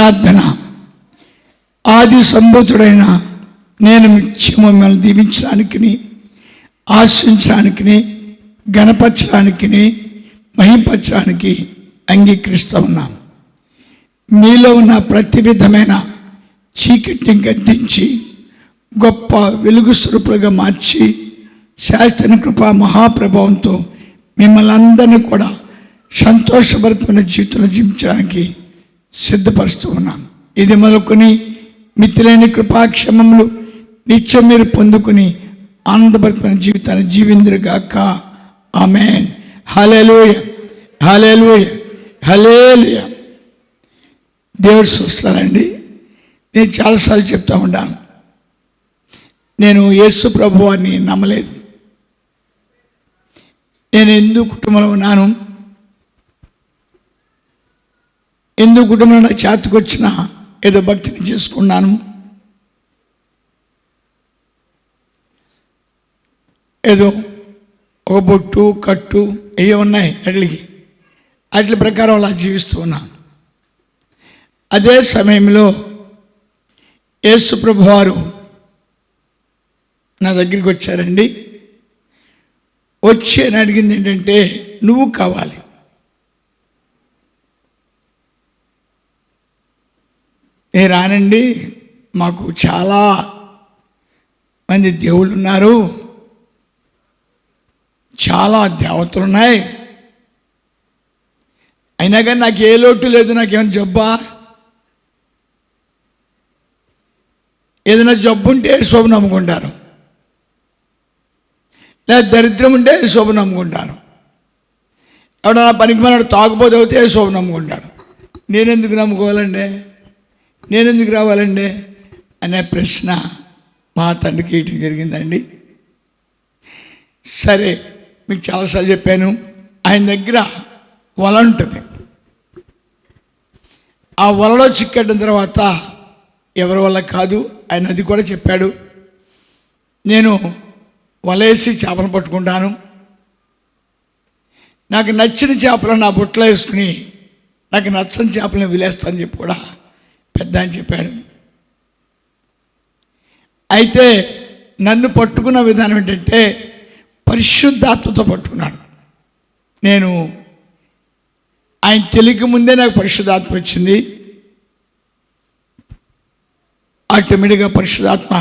ప్రార్థన. ఆది సంభూతుడైన నేను మిమ్మల్ని దీవించడానికి, ఆశించడానికి, గణపరచడానికి, మహింపరచడానికి అంగీకరిస్తూ ఉన్నాం. మీలో ఉన్న ప్రతి విధమైన చీకటిని గద్దించి గొప్ప వెలుగు స్వరూపులుగా మార్చి శాస్త్ర కృపా మహాప్రభావంతో మిమ్మల్ని అందరినీ కూడా సంతోషభరితమైన జీవితంలో జీవించడానికి సిద్ధపరుస్తూ ఉన్నాం. ఇది మొదలుకొని మితిలేని కృపాక్షేమములు నిత్యం మీరు పొందుకుని ఆనందభరితమైన జీవితాన్ని జీవిందురుగాక. ఆమేన్. హల్లెలూయా, హల్లెలూయా, హల్లెలూయా. దేవుడు చూస్తానండి. నేను చాలాసార్లు చెప్తా ఉంటాను, నేను యేసు ప్రభువాన్ని నమ్మలేదు. నేను హిందూ కుటుంబంలో ఉన్నాను. హిందూ కుటుంబంలో నా చేతికి వచ్చిన ఏదో భక్తిని చేసుకున్నాను. ఏదో ఒక బొట్టు కట్టు ఏ ఉన్నాయి అట్ల ప్రకారం అలా జీవిస్తూ ఉన్నాను. అదే సమయంలో యేసు ప్రభువారు నా దగ్గరికి వచ్చారండి. వచ్చి అని అడిగింది ఏంటంటే, నువ్వు కావాలి. నేను రానండి, మాకు చాలా మంది దేవుళ్ళు ఉన్నారు, చాలా దేవతలు ఉన్నాయి, అయినా కానీ నాకు ఏ లోటు లేదు, నాకేమైనా జబ్బా, ఏదైనా జబ్బు ఉంటే శోభ నమ్ముకుంటారు, లేదా దరిద్రం ఉంటే శోభ నమ్ముకుంటారు, ఎవడన్నా పనికి మనడు తాగుపోతే అవుతే శోభ నమ్ముకుంటాడు. నేనెందుకు నమ్ముకోవాలండి, నేనెందుకు రావాలండి అనే ప్రశ్న మా తండ్రికి ఇటు జరిగిందండి. సరే, మీకు చాలాసార్లు చెప్పాను, ఆయన దగ్గర వల ఉంటుంది. ఆ వలలో చిక్కడిన తర్వాత ఎవరి వల్ల కాదు, ఆయన అది కూడా చెప్పాడు. నేను వలేసి చేపలు పట్టుకుంటాను, నాకు నచ్చిన చేపలు నా బుట్టలో వేసుకుని నాకు నచ్చని చేపలను విలేస్తానని చెప్పి కూడా పెద్ద అని చెప్పాడు. అయితే నన్ను పట్టుకున్న విధానం ఏంటంటే పరిశుద్ధాత్మతో పట్టుకున్నాడు. నేను ఆయన తెలియక ముందే నాకు పరిశుద్ధాత్మ వచ్చింది. ఆటోమేటిక్గా పరిశుద్ధాత్మ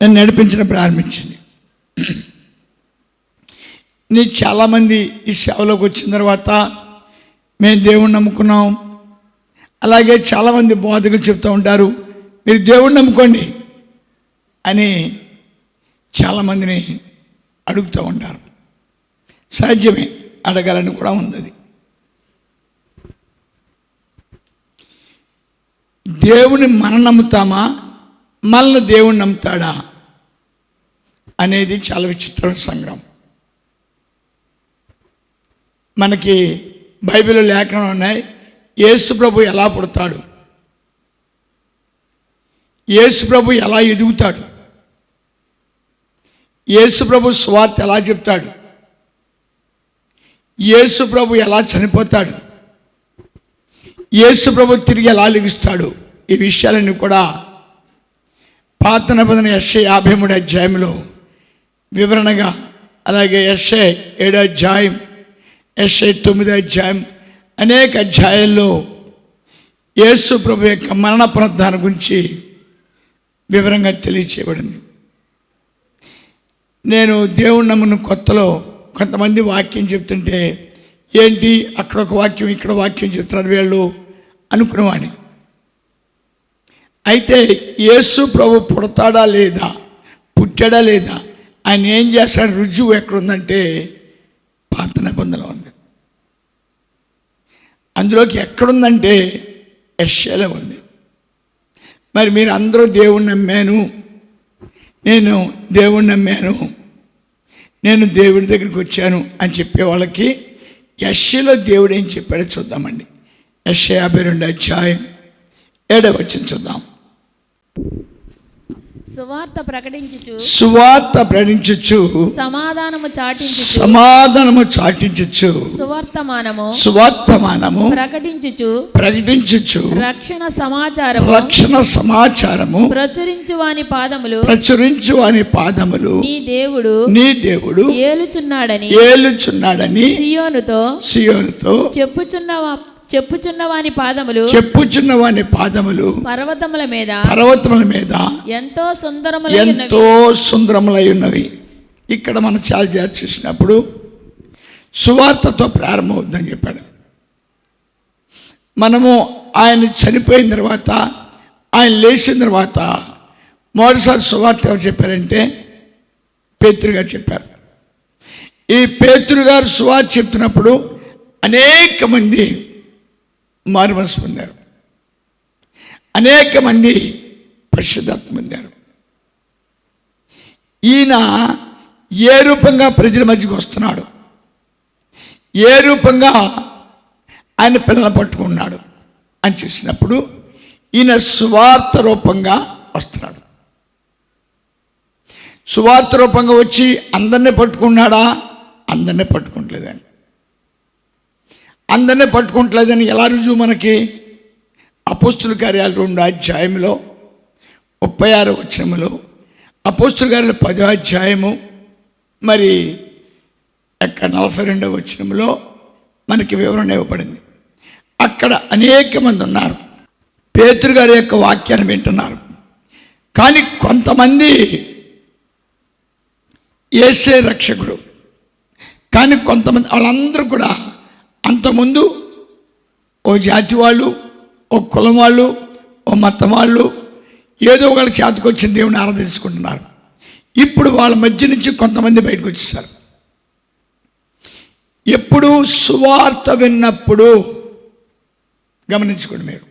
నన్ను నడిపించడం ప్రారంభించింది. నేను చాలామంది ఈ సేవలోకి వచ్చిన తర్వాత మేము దేవుణ్ణి నమ్ముకున్నాం, అలాగే చాలామంది బోధకులు చెప్తూ ఉంటారు, మీరు దేవుణ్ణి నమ్ముకోండి అని చాలామందిని అడుగుతూ ఉంటారు. సహజమే, అడగాలని కూడా ఉంది. అది దేవుని మనం నమ్ముతామా, మనల్ని దేవుని నమ్ముతాడా అనేది చాలా విచిత్రమైన సంగ్రహం. మనకి బైబిల్లో లేఖనాలు ఉన్నాయి, యేసు ప్రభు ఎలా పుడతాడు, యేసు ప్రభు ఎలా ఎదుగుతాడు, యేసు ప్రభు సువార్త ఎలా చెప్తాడు, యేసు ప్రభు ఎలా చనిపోతాడు, యేసు ప్రభు తిరిగి ఎలా లెగుస్తాడు. ఈ విషయాలన్నీ కూడా పాత నిబంధన యెషయా 53 అధ్యాయంలో వివరణగా, అలాగే యెషయా 7 అధ్యాయం, యెషయా 9 అధ్యాయం, అనేక అధ్యాయాల్లో యేసు ప్రభు యొక్క మరణ పునరుద్ధానం గురించి వివరంగా తెలియచేయబడింది. నేను దేవుని నమ్మున కొత్తలో కొంతమంది వాక్యం చెప్తుంటే, ఏంటి అక్కడ ఒక వాక్యం ఇక్కడ వాక్యం చెప్తున్నారు వీళ్ళు అనుకునేవాడిని. అయితే యేసు ప్రభు పుడతాడా లేదా, పుట్టాడా లేదా, ఆయన ఏం చేస్తాడు, రుజువు ఎక్కడుందంటే పాత నిబంధనలో ఉంది. అందులోకి ఎక్కడుందంటే యెషయాలో ఉంది. మరి మీరు అందరూ దేవుణ్ణి నమ్మాను, నేను దేవుణ్ణి నమ్మాను, నేను దేవుడి దగ్గరికి వచ్చాను అని చెప్పే వాళ్ళకి యెషయాలో దేవుడు ఏం చెప్పాడో చూద్దామండి. యెషయా 52 అధ్యాయం 7వ వచనం చూద్దాం. సువార్త ప్రకటించుచు సమాధానము చాటించుచు సువర్తమానము ప్రకటించుచు రక్షణ సమాచారము ప్రచురించు వాని పాదములు నీ దేవుడు ఏలుచున్నాడని సియోనుతో చెప్పుచున్న వాని పాదములు పర్వతముల మీద ఎంతో సుందరములై ఉన్నవి. ఇక్కడ మనం చాలా జాగ్రత్త చేసినప్పుడు సువార్తతో ప్రారంభమవుతుందని చెప్పాడు. మనము ఆయన చనిపోయిన తర్వాత, ఆయన లేచిన తర్వాత మొదటిసారి సువార్త ఎవరు చెప్పారంటే పేతురు గారు చెప్పారు. ఈ పేతురు గారు సువార్త చెప్తున్నప్పుడు అనేక మంది మారుమనసు పొందారు, అనేక మంది పరిశుద్ధాత్మ పొందారు. ఈయన ఏ రూపంగా ప్రజల మధ్యకు వస్తున్నాడు, ఏ రూపంగా ఆయన పిల్లలను పట్టుకున్నాడు అని చూసినప్పుడు ఈయన సువార్త రూపంగా వస్తున్నాడు. సువార్త రూపంగా వచ్చి అందరినీ పట్టుకున్నాడా? అందరినీ పట్టుకుంటలేదండి. అందరినీ పట్టుకుంటలేదని ఎలా రుజువు మనకి? అపోస్తుల కార్యాలు 2వ అధ్యాయంలో 36వ వచనములో, అపోస్తుల కార్యాలు 10వ అధ్యాయము మరి 42వ వచనంలో మనకి వివరణ ఇవ్వబడింది. అక్కడ అనేక మంది ఉన్నారు, పేతురు గారి యొక్క వాక్యాన్ని వింటున్నారు. కానీ కొంతమంది యేసే రక్షకుడు, కానీ కొంతమంది వాళ్ళందరూ కూడా అంతకుముందు ఓ జాతి వాళ్ళు, ఓ కులం వాళ్ళు, ఓ మతం వాళ్ళు ఏదో ఒకళ్ళ చేతకు వచ్చిన దేవుని ఆరాధించుకుంటున్నారు. ఇప్పుడు వాళ్ళ మధ్య నుంచి కొంతమంది బయటకు వచ్చేసారు. ఎప్పుడు సువార్త విన్నప్పుడు గమనించుకోండి మీరు.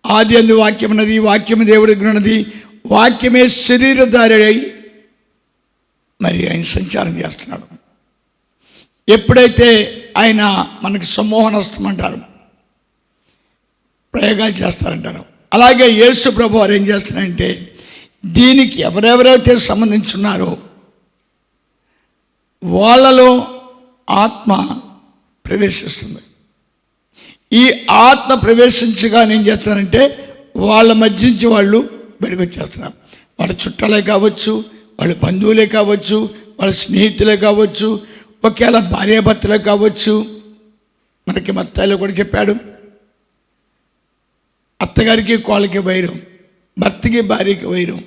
ఆది అందు వాక్యం ఉన్నది, వాక్యము దేవుడి దగ్గర ఉన్నది, వాక్యమే శరీరధారి అయి మరి ఆయన సంచారం చేస్తున్నాడు. ఎప్పుడైతే ఆయన మనకి సమ్మోహనస్తం అంటారు, ప్రయోగాలు చేస్తారంటారు, అలాగే యేసు ప్రభు వారు ఏం చేస్తున్నారంటే దీనికి ఎవరెవరైతే సంబంధించున్నారో వాళ్ళలో ఆత్మ ప్రవేశిస్తుంది. ఈ ఆత్మ ప్రవేశించగా ఏం చేస్తున్నారంటే వాళ్ళ మధ్య నుంచి వాళ్ళు బయటకు వచ్చేస్తున్నారు. వాళ్ళ చుట్టాలే కావచ్చు, వాళ్ళ బంధువులే కావచ్చు, వాళ్ళ స్నేహితులే కావచ్చు, ఒకవేళ భార్యాభర్తలే కావచ్చు. మనకి మత్తాయిలో కూడా చెప్పాడు, అత్తగారికి కోళ్ళకి వైరం, భర్తకి భార్యకి వైరం.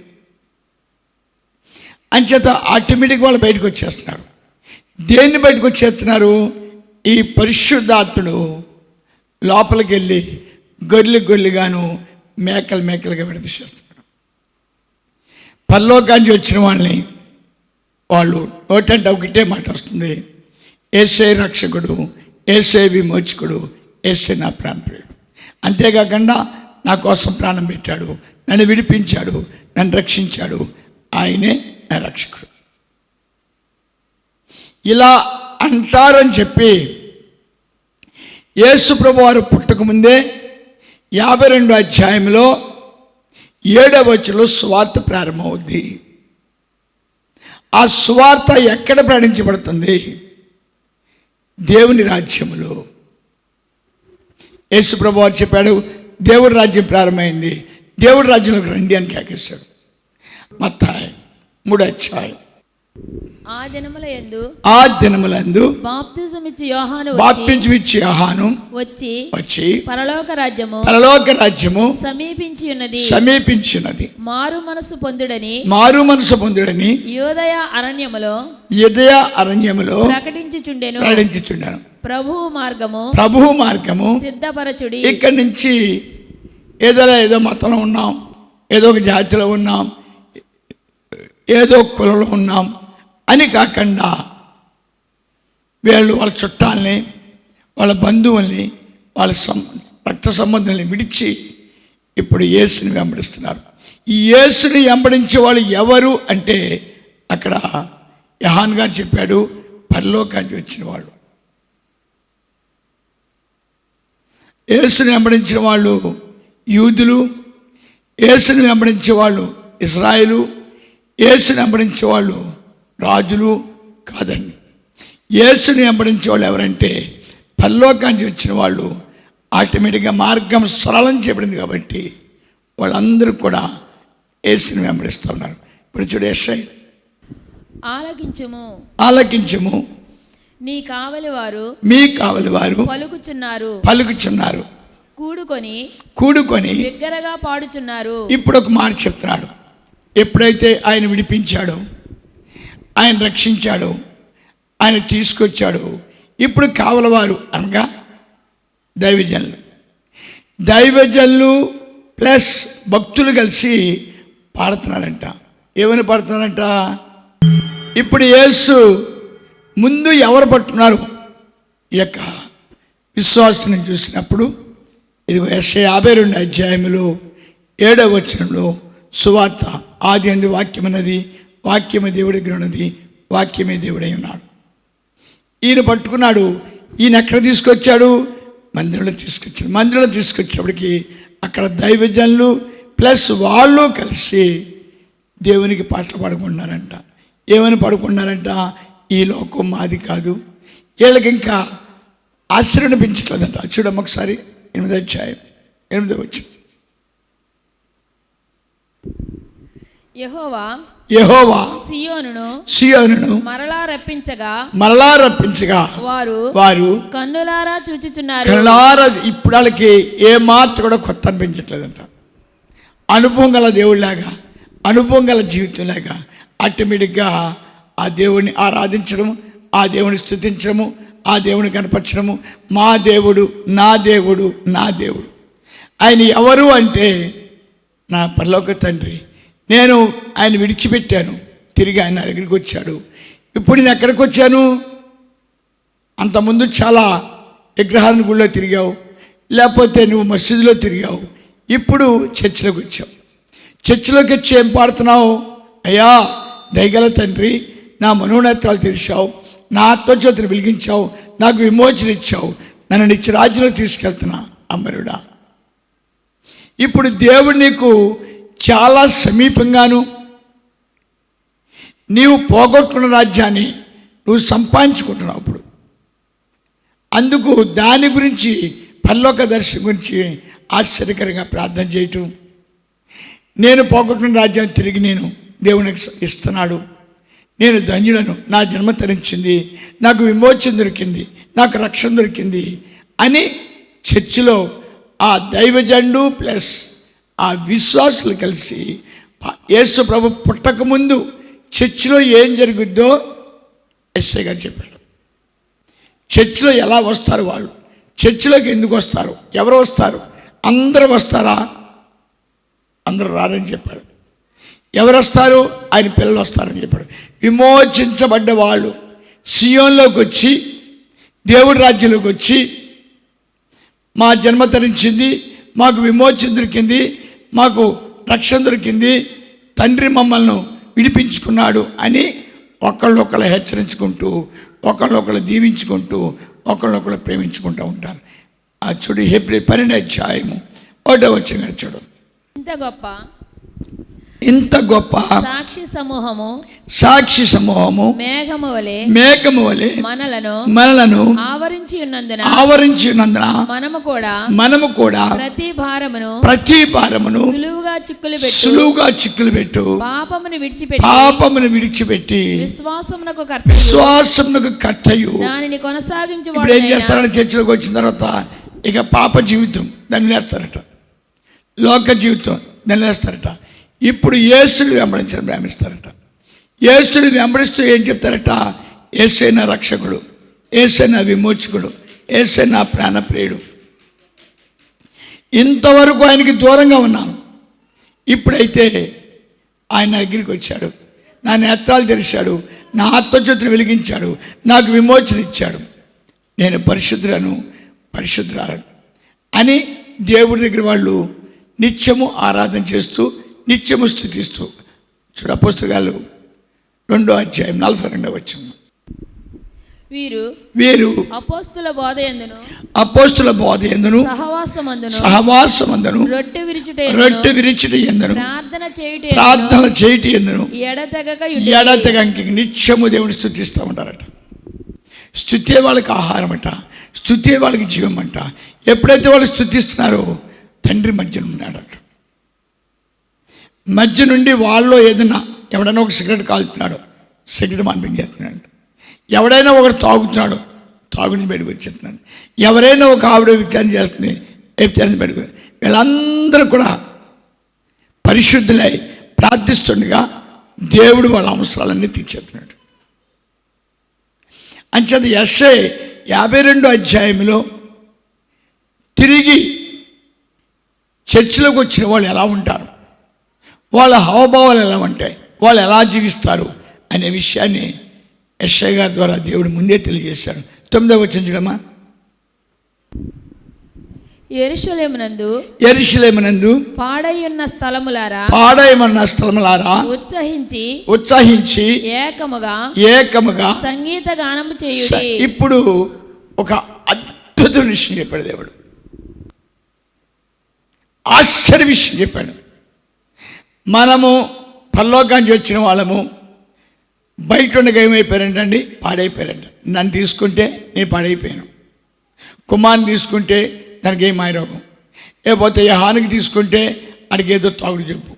అంచేత ఆటోమేటిక్గా వాళ్ళు బయటకు వచ్చేస్తున్నారు. దేన్ని బయటకు వచ్చేస్తున్నారు? ఈ పరిశుద్ధాత్ముడు లోపలికి వెళ్ళి గొర్రెలుగాను మేకలుగా విడదీసేస్తున్నాడు. పరలోకానికి వచ్చిన వాళ్ళని వాళ్ళు నోటంటే ఒకటే మాట వస్తుంది, యేసే రక్షకుడు, యేసే విమోచకుడు, యేసే నా ప్రాణప్రియుడు. అంతేకాకుండా నా కోసం ప్రాణం పెట్టాడు, నన్ను విడిపించాడు, నన్ను రక్షించాడు, ఆయనే నా రక్షకుడు. ఇలా అంటారని చెప్పి యేసు ప్రభు వారు పుట్టకముందే 52వ అధ్యాయంలో 7వ వచనంలో సువార్త ప్రారంభమవుద్ది. ఆ సువార్త ఎక్కడ ప్రకటించబడుతుంది? దేవుని రాజ్యములో. యేసు ప్రభు వారు చెప్పాడు, దేవుడి రాజ్యం ప్రారంభమైంది, దేవుడి రాజ్యంలోకి రండి అని కేకేశాడు. మత్తయి 3వ అధ్యాయం. ఆ దినములందు బాప్తిజమిచ్చి యోహాను వచ్చి పరలోక రాజ్యము సమీపించి ఉన్నది, మారు మనసు పొందుడని యూదయ అరణ్యములో ప్రకటించుచుండెను. ప్రభువు మార్గము సిద్ధపరచుడి. ఇక్కడి నుంచి ఏదో మతంలో ఉన్నాం, ఏదో ఒక జాతిలో ఉన్నాం, ఏదో కులంలో ఉన్నాం అని కాకుండా వీళ్ళు వాళ్ళ చుట్టాలని, వాళ్ళ బంధువుల్ని, వాళ్ళ రక్త సంబంధాలని విడిచి ఇప్పుడు యేసుని వెంబడిస్తున్నారు. ఈ యేసుని వెంబడించే వాళ్ళు ఎవరు అంటే అక్కడ యోహాను గారు చెప్పాడు, పరలోకానికి వచ్చిన వాళ్ళు. యేసుని వెంబడించిన వాళ్ళు యూదులు, యేసుని వెంబడించే వాళ్ళు ఇశ్రాయేలు. యేసుని వెంబడించే వాళ్ళు రాజులు కాదండి. యేసుని వెంబడించే వాళ్ళు ఎవరంటే పరలోకానికి వచ్చిన వాళ్ళు. ఆటోమేటిక్గా మార్గం సరళం చేయబడింది కాబట్టి వాళ్ళందరూ కూడా యేసుని వెంబడిస్తూ ఉన్నారు. ఇప్పుడు చూడు, యెషయా ఆలకించుము, నీ కావలి వారు మీ కావలి వారు పలుకుచున్నారు, కూడుకొని బిగ్గరగా పాడుచున్నారు. ఇప్పుడు ఒక మాట చెప్తున్నాడు. ఎప్పుడైతే ఆయన విడిపించాడో, ఆయన రక్షించాడో, ఆయన తీసుకొచ్చాడో, ఇప్పుడు కావలవారు అనగా దైవజనులు ప్లస్ భక్తులు కలిసి పాడుతున్నారంట. ఏమని పాడుతున్నారంట? ఇప్పుడు యేసు ముందు ఎవరు పట్టున్నారు? ఈ యొక్క విశ్వాసాన్ని చూసినప్పుడు ఇదిగో యెషయా 52 అధ్యాయంలో 7వ వచనంలో సువార్త, ఆది అందు వాక్యం అన్నది, వాక్యమే దేవుడి దగ్గర ఉన్నది, వాక్యమే దేవుడై ఉన్నాడు. ఈయన పట్టుకున్నాడు. ఈయన ఎక్కడ తీసుకొచ్చాడు? మందిరంలో తీసుకొచ్చాడు. మందిరంలో తీసుకొచ్చేప్పటికి అక్కడ దైవజనులు ప్లస్ వాళ్ళు కలిసి దేవునికి పాటలు పాడుకుంటున్నారంట. ఏమని పాడుకుంటున్నారంట? ఈ లోకం మాది కాదు. వీళ్ళకి ఇంకా ఆశ్చర్యనిపించట్లేదంట. చూడమ్మ ఒకసారి 8వ అధ్యాయం 8వ వచనం. యెహోవా సియోనును మరలా రప్పించగా వారు కన్నులారా చూచుచున్నారు. ఇప్పుడు వాళ్ళకి ఏ మాత్రం కూడా కొత్త అనిపించట్లేదంట. అనుభవం గల దేవుడిలాగా, అనుభవం గల జీవితంలాగా ఆటోమేటిక్గా ఆ దేవుడిని ఆరాధించడము, ఆ దేవుని స్తుతించడము, ఆ దేవుని కనపరచడము. మా దేవుడు, నా దేవుడు, నా దేవుడు. ఆయన ఎవరు అంటే నా పరలోక తండ్రి. నేను ఆయన విడిచిపెట్టాను, తిరిగి ఆయన నా దగ్గరికి వచ్చాడు. ఇప్పుడు నేను ఎక్కడికి వచ్చాను? అంతకుముందు చాలా విగ్రహాన్ని గుళ్ళో తిరిగావు, లేకపోతే నువ్వు మసీదులో తిరిగావు. ఇప్పుడు చర్చిలోకి వచ్చావు. చర్చిలోకి వచ్చి ఏం పాడుతున్నావు? అయ్యా దయగల తండ్రి, నా మనోనేత్రాలు తెరిచావు, నా ఆత్మజ్యోతిని వెలిగించావు, నాకు విమోచన ఇచ్చావు, నన్ను నిత్య రాజ్యంలో తీసుకెళ్తున్నా అమరుడా. ఇప్పుడు దేవుడు నీకు చాలా సమీపంగాను, నీవు పోగొట్టుకున్న రాజ్యాన్ని నువ్వు సంపాదించుకుంటున్నావు. ఇప్పుడు అందుకు దాని గురించి, పరలోక దర్శనం గురించి ఆశ్చర్యకరంగా ప్రార్థన చేయటం. నేను పోగొట్టుకున్న రాజ్యాన్ని తిరిగి నేను దేవునికి ఇస్తున్నాడు. నేను ధన్యుడను, నా జన్మ తరించింది, నాకు విమోచన దొరికింది, నాకు రక్షణ దొరికింది అని చర్చిలో ఆ దైవజనుడు ప్లస్ ఆ విశ్వాసులు కలిసి యేసు ప్రభు పుట్టకముందు చర్చిలో ఏం జరుగుద్దో యెషయా గారు చెప్పాడు. చర్చిలో ఎలా వస్తారు వాళ్ళు? చర్చిలోకి ఎందుకు వస్తారు? ఎవరు వస్తారు? అందరూ వస్తారా? అందరూ రారని చెప్పాడు. ఎవరు వస్తారు? ఆయన పిల్లలు వస్తారని చెప్పాడు. విమోచించబడ్డ వాళ్ళు సియోన్లోకి వచ్చి, దేవుడి రాజ్యంలోకి వచ్చి, మా జన్మ తరించింది, మాకు విమోచన దొరికింది, మాకు రక్షణ దొరికింది, తండ్రి మమ్మల్ని విడిపించుకున్నాడు అని ఒకళ్ళొకళ్ళు హెచ్చరించుకుంటూ, ఒకళ్ళొకళ్ళు దీవించుకుంటూ, ఒకళ్ళొకళ్ళు ప్రేమించుకుంటూ ఉంటారు. ఆ చూడు, హెబ్రీ 12వ అధ్యాయము 1వ వచనం చూడు. ఇంత గొప్ప సాక్షి సమూహము మేఘము వలె మనలను ఆవరించి ఉన్నందున మనము కూడా ప్రతి భారమును సులువుగా చిక్కులు పెట్టు పాపమును విడిచిపెట్టి విశ్వాసమునకు కర్తయు ఇప్పుడు ఏం చేస్తారని చర్చలోకి వచ్చిన తర్వాత ఇక పాప జీవితం దాన్ని వేస్తారట, లోక జీవితం దాన్ని వేస్తారట. ఇప్పుడు యేసుని వెంబడించడం ప్రారంభిస్తారట. యేసుని వెంబడిస్తూ ఏం చెప్తారట? యేసే నా రక్షకుడు, యేసే నా విమోచకుడు, యేసే నా ప్రాణప్రియుడు. ఇంతవరకు ఆయనకి దూరంగా ఉన్నాను, ఇప్పుడైతే ఆయన దగ్గరికి వచ్చాడు, నా నేత్రాలు తెరిచాడు, నా ఆత్మజ్యోతిని వెలిగించాడు, నాకు విమోచన ఇచ్చాడు, నేను పరిశుద్ధురాలను అని దేవుడి దగ్గర వాళ్ళు నిత్యము ఆరాధన చేస్తూ, నిత్యము స్తుతిస్తూ. చూడ పుస్తకాలు 2వ అధ్యాయం 42వ వచనం. వీరు అపోస్తుల బోధ యందును సహవాసమందును రొట్టె విరుచుట యందును ప్రార్థన చేయుట యందును ఎడతెగక నిత్యము దేవుని స్తుతిస్తూ ఉంటారట. స్తుతే వాళ్ళకి ఆహారం అంట, స్తుతే వాళ్ళకి జీవం అంట. ఎప్పుడైతే వాళ్ళు స్తుతిస్తున్నారో తండ్రి మధ్యన ఉన్నాడట. మధ్య నుండి వాళ్ళలో ఏదైనా ఎవడైనా ఒక సిగరెట్ కాలుతున్నాడు, సిగరెట్ మానిపించేస్తున్నాడు. ఎవడైనా ఒకరు తాగుతున్నాడు, తాగుని బయటకు వచ్చేస్తున్నాడు. ఎవరైనా ఒక ఆవిడ విచారణ చేస్తుంది, విచారణ బయటకు. వీళ్ళందరూ కూడా పరిశుద్ధులై ప్రార్థిస్తుండగా దేవుడు వాళ్ళ అవసరాలన్నీ తీర్చేస్తున్నాడు. అంచేత యెషయా 52 అధ్యాయంలో తిరిగి చర్చిలోకి వచ్చిన వాళ్ళు ఎలా ఉంటారు, వాళ్ళ హావభావాలు ఎలా ఉంటాయి, వాళ్ళు ఎలా జీవిస్తారు అనే విషయాన్ని యెషయా గారి ద్వారా దేవుడు ముందే తెలియజేశాడు. 9వ వచనం చూడమ్మా. యెరూషలేమునందు పాడైయున్న స్థలములారా ఉత్సహించి ఏకముగా సంగీత గానము చేయుడి. ఇప్పుడు ఒక అద్భుత విషయం చెప్పాడు దేవుడు, ఆశ్చర్య విషయం చెప్పాడు. మనము పరలోకానికి వచ్చిన వాళ్ళము బయట ఉండగా ఏమైపోయారంటండి, పాడైపోయారంట. నన్ను తీసుకుంటే నేను పాడైపోయాను, కుమార్ని తీసుకుంటే దానికి ఏం మాయరోగం, లేకపోతే యహానికి తీసుకుంటే అడిగి ఏదో తాగుడు చెప్పు.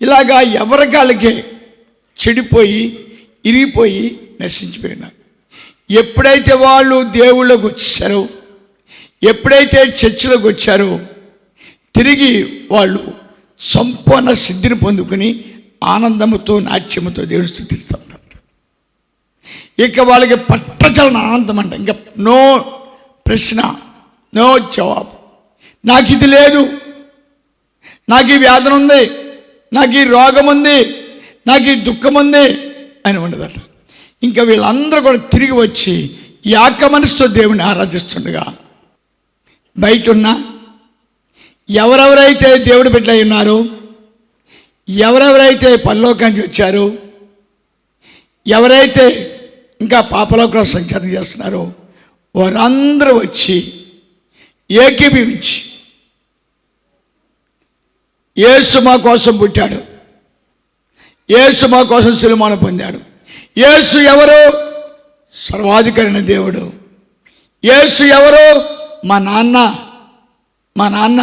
ఇలాగా ఎవరికాళ్ళకే చెడిపోయి ఇరిగిపోయి నశించిపోయినారు. ఎప్పుడైతే వాళ్ళు దేవుళ్ళకి వచ్చారో, ఎప్పుడైతే చర్చిలోకి వచ్చారో, తిరిగి వాళ్ళు సంపూర్ణ సిద్ధిని పొందుకుని ఆనందముతో నాట్యముతో దేవుని స్తుతిస్తూ ఉంటారు. ఇక వాళ్ళకి పట్టచలన ఆనందం అంట. ఇంకా నో ప్రశ్న, నో జవాబు. నాకు ఇది లేదు, నాకు ఈ వ్యాధన ఉంది, నాకు ఈ రోగం ఉంది, నాకు ఈ దుఃఖం ఉంది అని ఉండదట. ఇంకా వీళ్ళందరూ కూడా తిరిగి వచ్చి ఏక మనసుతో దేవుని ఆరాధిస్తుండగా బయట ఉన్న ఎవరెవరైతే దేవుడి బిడ్డలై ఉన్నారో, ఎవరెవరైతే పరలోకానికి వచ్చారో, ఎవరైతే ఇంకా పాపలోకంలో సంచారం చేస్తున్నారో వారందరూ వచ్చి ఏకీభవించి యేసు మా కోసం పుట్టాడు, యేసు మా కోసం సిలువను పొందాడు. యేసు ఎవరు? సర్వాధికారైన దేవుడు. యేసు ఎవరు? మా నాన్న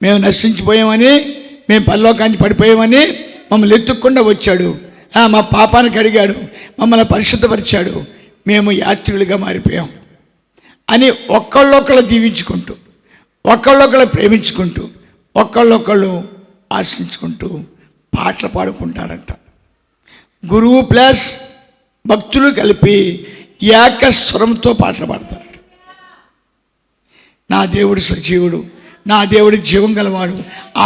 మేము నశించిపోయామని, మేము పరలోకానికి పడిపోయామని మమ్మల్ని ఎత్తుక్కుండా వచ్చాడు, మా పాపానికి అడిగాడు, మమ్మల్ని పరిశుద్ధపరిచాడు, మేము యాత్రికులుగా మారిపోయాం అని ఒకళ్ళొకళ్ళు దీవించుకుంటూ, ఒకళ్ళొకళ్ళు ప్రేమించుకుంటూ, ఒకళ్ళొకళ్ళు ఆశించుకుంటూ పాటలు పాడుకుంటారంట. గురువు ప్లస్ భక్తులు కలిపి ఏకస్వరంతో పాటలు పాడతారట. నా దేవుడు సజీవుడు, నా దేవుడు జీవం గలవాడు,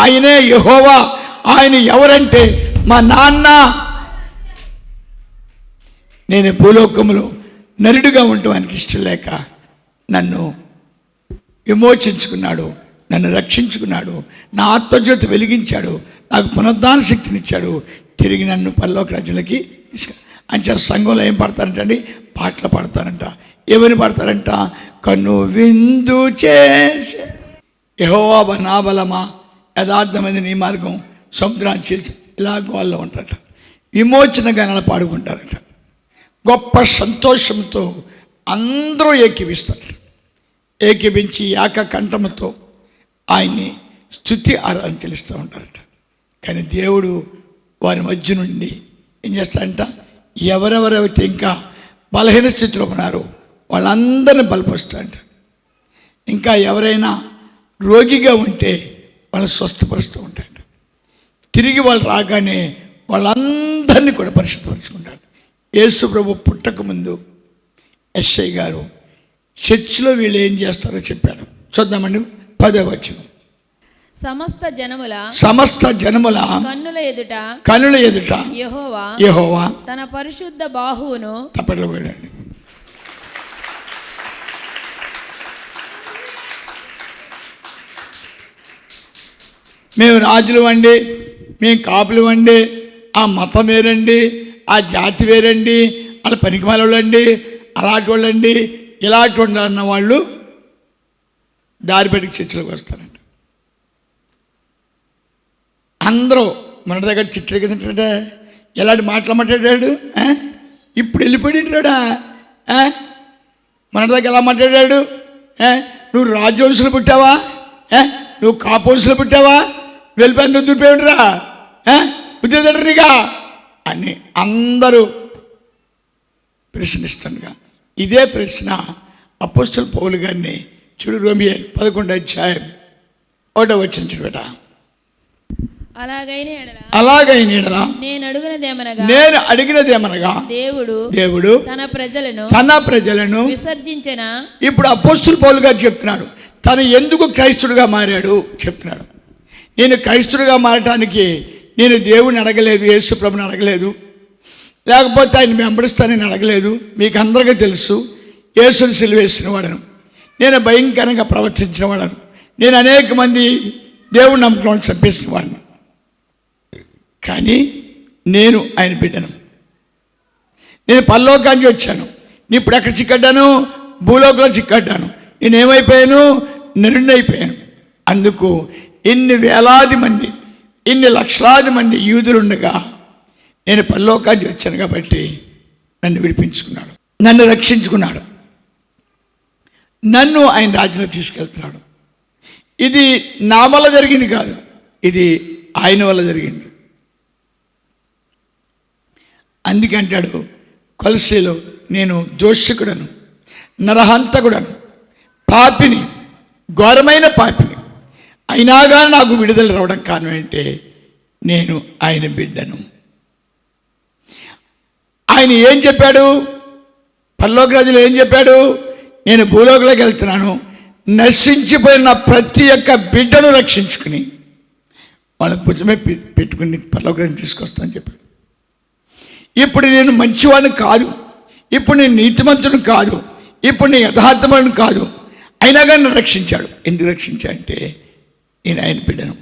ఆయనే యెహోవా. ఆయన ఎవరంటే మా నాన్న. నేను భూలోకములో నరుడుగా ఉండటానికి ఇష్టం లేక నన్ను విమోచించుకున్నాడు, నన్ను రక్షించుకున్నాడు, నా ఆత్మజ్యోతి వెలిగించాడు, నాకు పునరుద్ధాన శక్తినిచ్చాడు, తిరిగి నన్ను పరలోక రాజ్యాలకి అంచే సంఘంలో ఏం పాడతారంటండి, పాటలు పాడతారంట. ఎవరిని పాడతారంట? కన్ను విందు చేసే యెహోవా నా బలమా, యథార్థమైన నీ మార్గం సముద్రాన్ని చీల్చి, ఇలాగ వాళ్ళు ఉంటారట. విమోచన గానాలు పాడుకుంటారట. గొప్ప సంతోషంతో అందరూ ఏకీవిస్తారు. ఏకీవించి ఏకకంఠముతో ఆయన్ని స్తుతి ఆరాధన చెల్లిస్తూ ఉంటారట. కానీ దేవుడు వారి మధ్య నుండి ఏం చేస్తాడంట, ఎవరెవరైతే ఇంకా బలహీన స్థితిలో ఉన్నారో వాళ్ళందరినీ బలపరుస్తాడంట. ఇంకా ఎవరైనా రోగిగా ఉంటే వాళ్ళని స్వస్థపరుస్తూ ఉంటాడు. తిరిగి వాళ్ళు రాగానే వాళ్ళందరినీ కూడా పరిశుద్ధపరుచుకుంటాడు. యేసు ప్రభు పుట్టక ముందు యెషయా గారు చర్చిలో వీళ్ళు ఏం చేస్తారో చెప్పాడు. చూద్దామండి 10వ వచనం. సమస్త జనముల కన్నుల ఎదుట యెహోవా తన పరిశుద్ధ బాహువును తప్పట్లో పోయాడండి. మేము రాజులు అండి, మేము కాపులు అండి, ఆ మతం వేరండి, ఆ జాతి వేరండి, వాళ్ళ పనికిమాలండి, అలాంటి వాళ్ళండి ఇలాంటి వాళ్ళు అన్న వాళ్ళు దారి బయటికి చర్చలోకి వస్తారంట. అందరూ మన దగ్గర చిట్టడి కింద ఎలాంటి మాటలు మాట్లాడాడు, ఇప్పుడు వెళ్ళిపోయినాడా, మన దగ్గర ఎలా మాట్లాడాడు, నువ్వు రాజవంశులు పుట్టావా, నువ్వు కాపోసులు పుట్టావా, వెళ్ళిపోయింది దురిపోయాడురా, బుద్ధిగా అని అందరూ ప్రశ్నిస్తుండగా ఇదే ప్రశ్న అపోస్తలుడైన పౌలు గారిని చూడు, రోమియా 11:1 చూడట. అలాగైన ఎడల నేను అడిగినదేమనగా దేవుడు తన ప్రజలను విసర్జించిన. ఇప్పుడు అపోస్తలుడైన పౌలు గారు చెప్తున్నాడు, తను ఎందుకు క్రైస్తుడుగా మారాడు చెప్తున్నాడు. నేను క్రైస్తుడుగా మారటానికి నేను దేవుని అడగలేదు, యేసు ప్రభుని అడగలేదు, లేకపోతే ఆయన వెంబడిస్తానని అడగలేదు. మీకు అందరికీ తెలుసు, యేసుని సిలువేసిన వాడను, నేను భయంకరంగా ప్రవర్తించిన వాడను, నేను అనేక మంది దేవుని నమ్మకం చంపేసిన వాడిని. కానీ నేను ఆయన బిడ్డను, నేను పరలోకానికి వచ్చాను. నేను ఇప్పుడు ఎక్కడ చిక్కడ్డాను, భూలోకంలో చిక్కడ్డాను. నేనేమైపోయాను, నిరుణ్ణైపోయాను. అందుకు ఇన్ని వేలాది మంది, ఇన్ని లక్షలాది మంది యూదులుండగా నేను పరలోకానికి వచ్చాను కాబట్టి నన్ను విడిపించుకున్నాడు, నన్ను రక్షించుకున్నాడు, నన్ను ఆయన రాజ్యంలో తీసుకెళ్తున్నాడు. ఇది నా వల్ల జరిగింది కాదు, ఇది ఆయన వల్ల జరిగింది. అందుకంటాడు కొలస్సీలో, నేను దోషకుడను, నరహంతకుడను, పాపిని, ఘోరమైన పాపిని, అయినా కానీ నాకు విడుదల రావడం కారణం ఏంటంటే నేను ఆయన బిడ్డను. ఆయన ఏం చెప్పాడు, పరలోక రాజ్యంలో ఏం చెప్పాడు, నేను భూలోకంలోకి వెళ్తున్నాను, నశించిపోయిన ప్రతి ఒక్క బిడ్డను రక్షించుకుని వాళ్ళ భుజమే పెట్టుకుని పరలోక రాజ్యం తీసుకొస్తానని చెప్పాడు. ఇప్పుడు నేను మంచివాడిని కాదు, ఇప్పుడు నేను నీతిమంతుడు కాదు, ఇప్పుడు నేను యథార్థమైన కాదు, అయినా కానీ నన్ను రక్షించాడు. ఎందుకు రక్షించాడంటే నేను ఆయన బిడ్డను.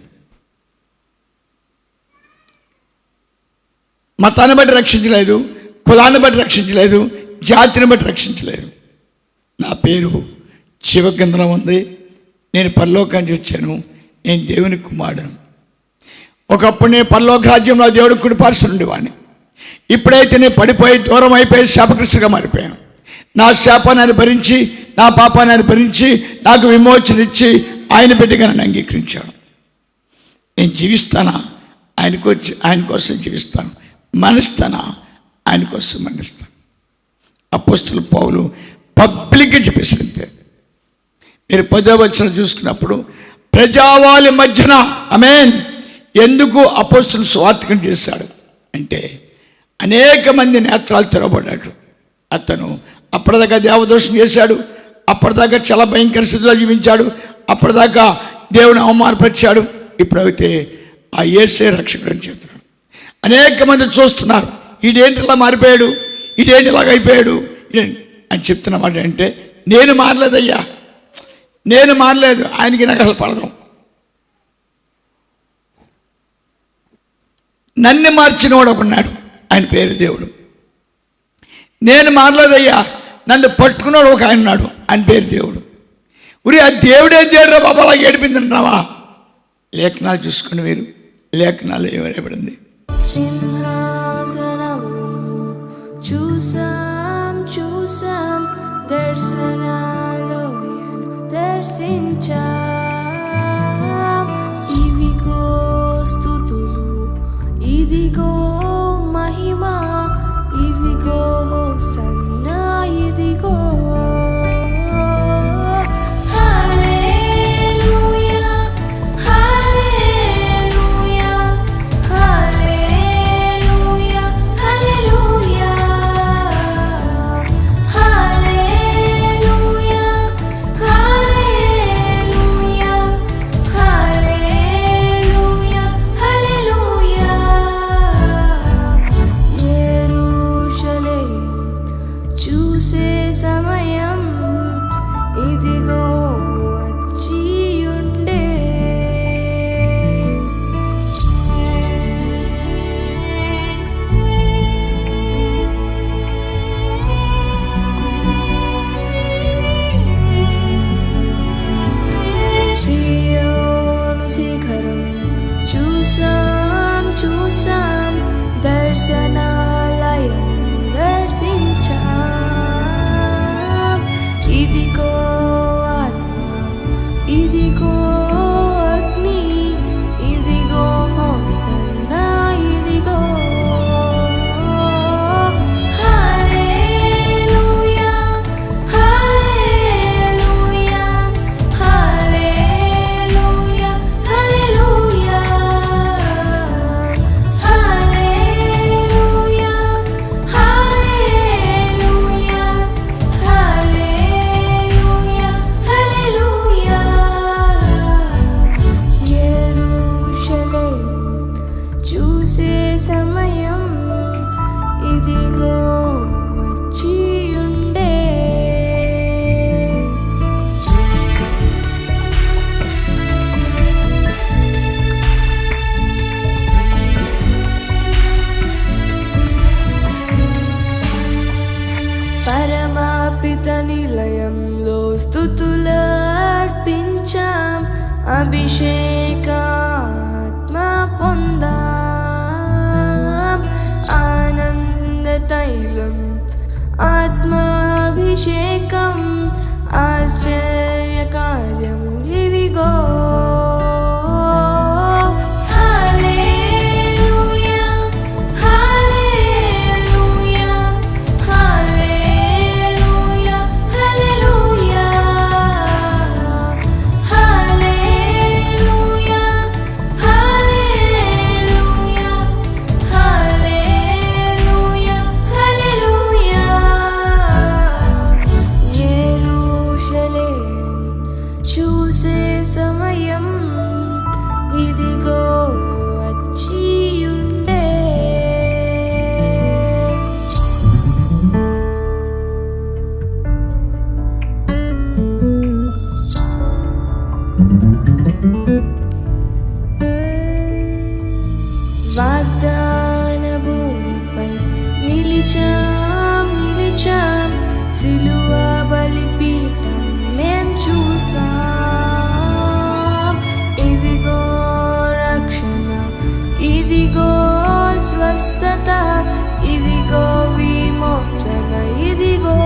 మతాన్ని బట్టి రక్షించలేదు, కులాన్ని బట్టి రక్షించలేదు, జాతిని బట్టి రక్షించలేదు. నా పేరు జీవగ్రంథంలో ఉంది, నేను పరలోకానికి వచ్చాను, నేను దేవుని కుమారుడును. ఒకప్పుడు నేను పరలోక రాజ్యంలో దేవుడి కుడిపార్శ్వన ఉండేవాడిని. ఇప్పుడైతే నేను పడిపోయి దూరం అయిపోయి శాపగ్రస్తుగా మారిపోయాను. నా శాపాన్ని భరించి, నా పాపాన్ని భరించి నాకు విమోచన ఇచ్చి ఆయన బిడ్డగా నన్ను అంగీకరించాడు. నేను జీవిస్తానా, ఆయన కోసం జీవిస్తాను, మరణిస్తానా, ఆయన కోసం మరణిస్తాను. అపోస్తలుడైన పౌలు పబ్లిక్గా చెప్పేసాడు. అంతే. మీరు 10వ వచనం చూసుకున్నప్పుడు ప్రజావాళి మధ్యన ఆమేన్. ఎందుకు అపోస్తలుడు సువార్తికం చేశాడు అంటే అనేక మంది నేత్రాలు తెరవబడ్డాడు. అతను అప్పటిదాకా దేవదోషం చేశాడు, అప్పటిదాకా చాలా భయంకర స్థితిలో జీవించాడు, అప్పటిదాకా దేవుని అవమానపరిచాడు. ఇప్పుడైతే ఆ యేసే రక్షకుడు అని చెప్తున్నాడు. అనేక మంది చూస్తున్నారు, ఈడేంటి ఇలా మారిపోయాడు, ఈడేంటి ఇలాగ అయిపోయాడు అని చెప్తున్నమాట. అంటే నేను మారలేదయ్యా, నేను మారలేదు, ఆయనకి నాకు అసలు పడదాం. నన్ను మార్చినవాడు ఒకన్నాడు, ఆయన పేరు దేవుడు. నేను మారలేదయ్యా, నన్ను పట్టుకున్నాడు ఒక ఆయన ఉన్నాడు, ఆయన పేరు దేవుడు. ఉరి ఆ దేవుడు ఏం చేయడరా బాబా అలా ఏడిపింది అంటున్నావా? లేఖనాలు చూసుకుని మీరు, లేఖనాలు ఏమనబడింది, చూసాం దర్శనాలు దర్శించాం. ఇవిగో స్తుతులు, ఇదిగో మహిమ, ఇదిగో సన్నా, ఇదిగో చూసే సమయం సమయం ఇదిగో వచ్చియుండే. పరమాపిత నిలయంలో స్తుతులర్పించాం, అభిషేకాత్మ పొందాం. ఆనంద తైలం ఆత్మాభిషేకం ఆశ్చర్య కార్యములివిగో. హల్లెలూయా హల్లెలూయా హల్లెలూయా హల్లెలూయా హల్లెలూయా హల్లెలూయా హల్లెలూయా హల్లెలూయా. యెరూషలేం చూసే సమయం ఇదిగో వచ్చియుండే. వాగ్దాన భూమిపై నిలిచాం నిలిచాం, సిలువ బలిపీఠం మేం చూసాం. ఇదిగో రక్షణ, ఇదిగో స్వస్థత, ఇదిగో విమోచన, ఇదిగో